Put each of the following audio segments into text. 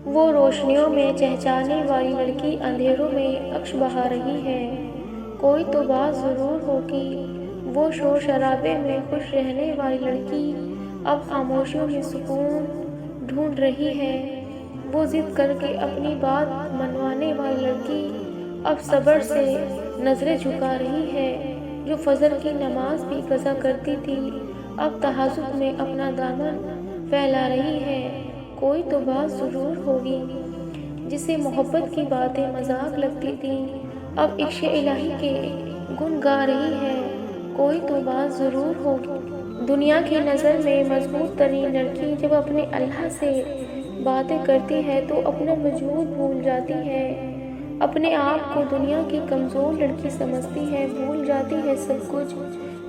وہ روشنیوں میں چہچہانے والی لڑکی اندھیروں میں عکس بہا رہی ہے۔ کوئی تو بات ضرور ہوگی۔ وہ شور شرابے میں خوش رہنے والی لڑکی اب خاموشیوں میں سکون ڈھونڈ رہی ہے۔ وہ ضد کر کے اپنی بات منوانے والی لڑکی اب صبر سے نظریں جھکا رہی ہے۔ جو فجر کی نماز بھی قضا کرتی تھی اب تہجد میں اپنا دامن پھیلا رہی ہے۔ کوئی تو بات ضرور ہوگی۔ جسے محبت کی باتیں مذاق لگتی تھیں اب عشق الہی کے گن گا رہی ہے۔ کوئی تو بات ضرور ہوگی۔ دنیا کی نظر میں مضبوط ترین لڑکی جب اپنے اللہ سے باتیں کرتی ہے تو اپنا وجود بھول جاتی ہے۔ اپنے آپ کو دنیا کی کمزور لڑکی سمجھتی ہے، بھول جاتی ہے سب کچھ،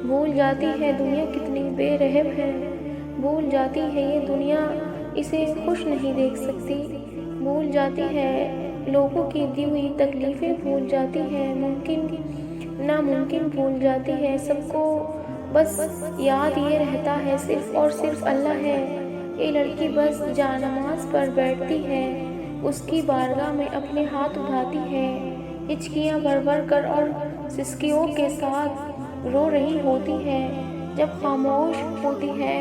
بھول جاتی ہے دنیا کتنی بے رحم ہے، بھول جاتی ہے یہ دنیا اسے خوش نہیں دیکھ سکتی، بھول جاتی ہے لوگوں کی دی ہوئی تکلیفیں، بھول جاتی ہے ممکن ناممکن، بھول جاتی ہے سب کو، بس یاد یہ رہتا ہے صرف اور صرف اللہ ہے۔ یہ لڑکی بس جانماز پر بیٹھتی ہے، اس کی بارگاہ میں اپنے ہاتھ اٹھاتی ہے، ہچکیاں بھر بھر کر اور سسکیوں کے ساتھ رو رہی ہوتی ہے، جب خاموش ہوتی ہے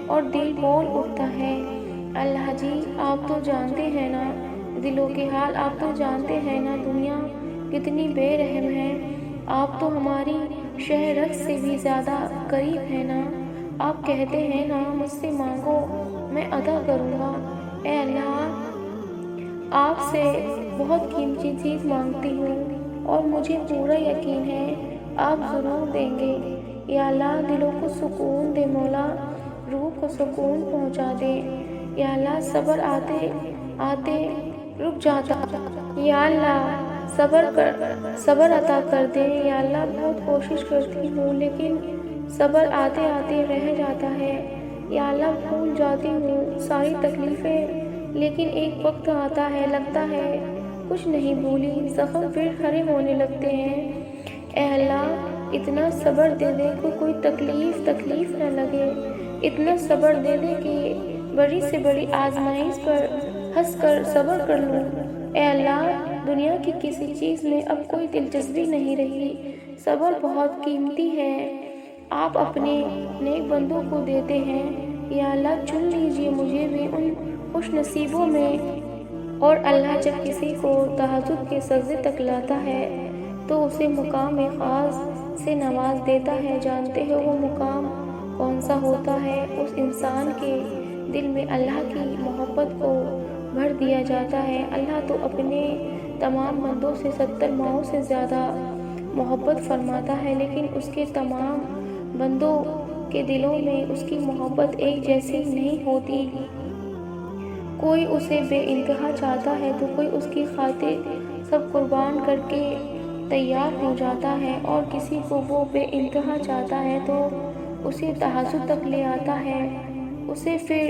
اور دل بول اٹھتا ہے، اللہ جی آپ تو جانتے ہیں نا دلوں کے حال، آپ تو جانتے ہیں نا دنیا کتنی بے رحم ہے، آپ تو ہماری شہرت سے بھی زیادہ قریب ہے نا، آپ کہتے ہیں نا مجھ سے مانگو میں عطا کروں گا، اے اللہ آپ سے بہت قیمتی چیز مانگتی ہوں اور مجھے پورا یقین ہے آپ ضرور دیں گے، یا اللہ دلوں کو سکون دے مولا، روح کو سکون پہنچا دے، یا اللہ صبر آتے آتے رک جاتا، یا اللہ صبر عطا کر دے، یا اللہ بہت کوشش کرتی ہوں لیکن صبر آتے آتے رہ جاتا ہے، یا اللہ بھول جاتی ہوں ساری تکلیفیں لیکن ایک وقت آتا ہے لگتا ہے کچھ نہیں بھولی، زخم پھر ہرے ہونے لگتے ہیں، اے اللہ اتنا صبر دے دے کہ کوئی تکلیف نہ لگے، اتنا صبر دے دے کہ بڑی سے بڑی آزمائش پر ہنس کر صبر کر لوں، اے اللہ دنیا کی کسی چیز میں اب کوئی دلچسپی نہیں رہی، صبر بہت قیمتی ہے، آپ اپنے نیک بندوں کو دیتے ہیں، یا اللہ چن لیجیے مجھے بھی ان خوش نصیبوں میں، اور اللہ جب کسی کو تہجد کے سجدے تک لاتا ہے تو اسے مقام خاص سے نواز دیتا ہے، جانتے ہو وہ مقام کون سا ہوتا ہے؟ اس انسان کے دل میں اللہ کی محبت کو بھر دیا جاتا ہے، اللہ تو اپنے تمام بندوں سے 70 ماؤں سے زیادہ محبت فرماتا ہے لیکن اس کے تمام بندوں کے دلوں میں اس کی محبت ایک جیسی نہیں ہوتی، کوئی اسے بے انتہا چاہتا ہے تو کوئی اس کی خاطر سب قربان کر کے تیار ہو جاتا ہے، اور کسی کو وہ بے انتہا چاہتا ہے تو اسے تہجد تک لے آتا ہے، اسے پھر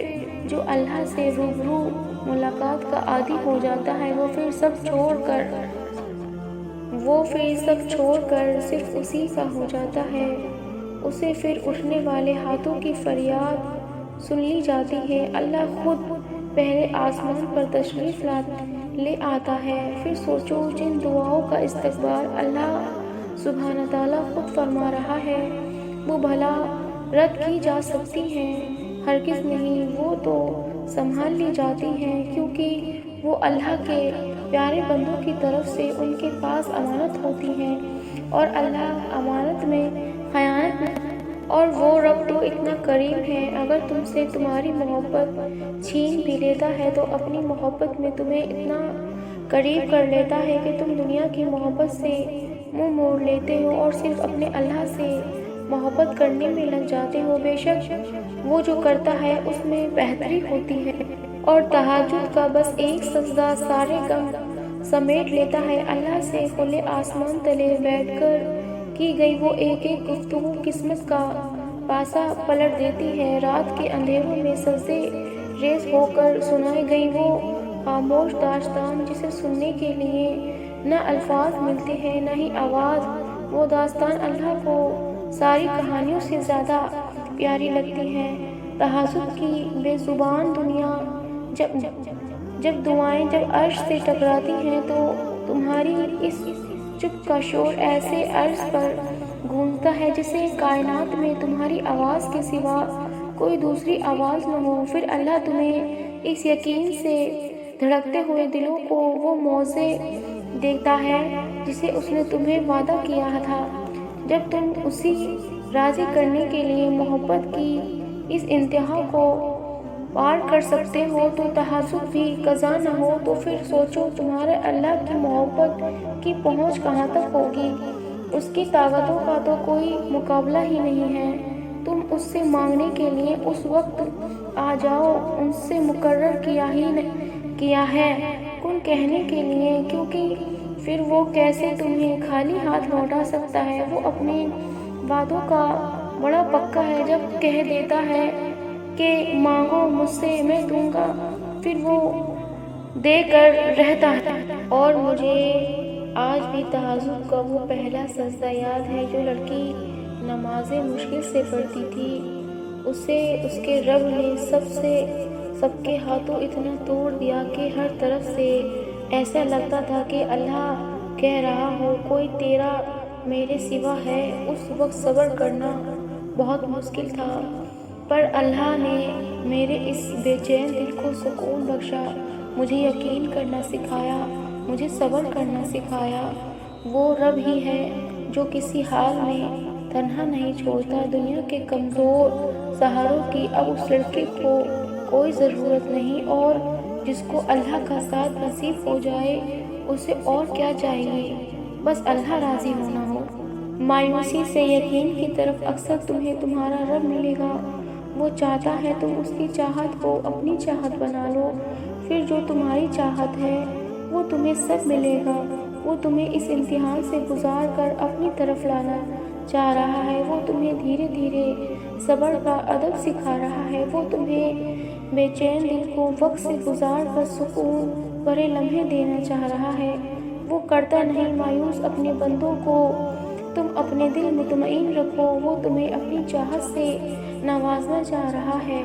جو اللہ سے روبرو ملاقات کا عادی ہو جاتا ہے وہ پھر سب چھوڑ کر صرف اسی کا ہو جاتا ہے، اسے پھر اٹھنے والے ہاتھوں کی فریاد سن لی جاتی ہے، اللہ خود پہلے آسمان پر تشریف لے آتا ہے، پھر سوچو جن دعاؤں کا استقبال اللہ سبحانہ تعالیٰ خود فرما رہا ہے وہ بھلا رد کی جا سکتی ہیں؟ ہرگز نہیں، وہ تو سنبھال لی جاتی ہیں کیونکہ وہ اللہ کے پیارے بندوں کی طرف سے ان کے پاس امانت ہوتی ہیں، اور اللہ امانت میں خیانت نہیں، اور وہ رب تو اتنا کریم ہے اگر تم سے تمہاری محبت چھین بھی لیتا ہے تو اپنی محبت میں تمہیں اتنا قریب کر لیتا ہے کہ تم دنیا کی محبت سے منہ موڑ لیتے ہو اور صرف اپنے اللہ سے محبت کرنے میں لگ جاتے ہو، بے شک وہ جو کرتا ہے اس میں بہتری ہوتی ہے، اور تہجد کا بس ایک سجدہ سارے غم سمیٹ لیتا ہے، اللہ سے کھلے آسمان تلے بیٹھ کر کی گئی وہ ایک ایک گفتگو قسمت کا پاسا پلٹ دیتی ہے، رات کے اندھیروں میں سجدے ریز ہو کر سنائی گئی وہ خاموش داستان جسے سننے کے لیے نہ الفاظ ملتے ہیں نہ ہی آواز، وہ داستان اللہ کو ساری کہانیوں سے زیادہ پیاری لگتی ہے، تہجد کی بے زبان دنیا جب دعائیں جب عرش سے ٹکراتی ہیں تو تمہاری اس چپ کا شور ایسے عرض پر گونجتا ہے جسے کائنات میں تمہاری آواز کے سوا کوئی دوسری آواز نہ ہو۔ پھر اللہ تمہیں اس یقین سے دھڑکتے ہوئے دلوں کو وہ موضع دیتا ہے جسے اس نے تمہیں وعدہ کیا تھا۔ جب تم اسی راضی کرنے کے لیے محبت کی اس انتہا کو پار کر سکتے ہو تو تحزب بھی قضا نہ ہو تو پھر سوچو تمہارے اللہ کی محبت کی پہنچ کہاں تک ہوگی۔ اس کی طاقتوں کا تو کوئی مقابلہ ہی نہیں ہے۔ تم اس سے مانگنے کے لیے اس وقت آ جاؤ ان سے مقرر کیا ہے کن کہنے کے لیے، کیونکہ پھر وہ کیسے تمہیں خالی ہاتھ لوٹا سکتا ہے۔ وہ اپنے وعدوں کا بڑا پکا ہے، جب کہہ دیتا ہے کہ مانگو مجھ سے میں دوں گا پھر وہ دے کر رہتا ہے۔ اور مجھے آج بھی تحزب کا وہ پہلا سجدہ یاد ہے جو لڑکی نمازیں مشکل سے پڑھتی تھی۔ اسے اس کے رب نے سب کے ہاتھوں اتنا توڑ دیا کہ ہر طرف سے ایسا لگتا تھا کہ اللہ کہہ رہا ہو کوئی تیرا میرے سوا ہے۔ اس وقت صبر کرنا بہت مشکل تھا، پر اللہ نے میرے اس بے چین دل کو سکون بخشا، مجھے یقین کرنا سکھایا، مجھے صبر کرنا سکھایا۔ وہ رب ہی ہے جو کسی حال میں تنہا نہیں چھوڑتا۔ دنیا کے کمزور سہاروں کی اب اس لڑکے کو کوئی ضرورت نہیں، اور جس کو اللہ کا ساتھ نصیب ہو جائے اسے اور کیا چاہیے، بس اللہ راضی ہونا ہو۔ مایوسی سے یقین کی طرف اکثر تمہیں تمہارا رب ملے گا۔ وہ چاہتا ہے تم اس کی چاہت کو اپنی چاہت بنا لو، پھر جو تمہاری چاہت ہے وہ تمہیں سب ملے گا۔ وہ تمہیں اس امتحان سے گزار کر اپنی طرف لانا چاہ رہا ہے۔ وہ تمہیں دھیرے دھیرے صبر کا ادب سکھا رہا ہے۔ وہ تمہیں بے چین دل کو وقت سے گزار کر سکون بھرے لمحے دینا چاہ رہا ہے۔ وہ کرتا نہیں مایوس اپنے بندوں کو، تم اپنے دل مطمئن رکھو، وہ تمہیں اپنی چاہت سے نوازنا چاہ رہا ہے۔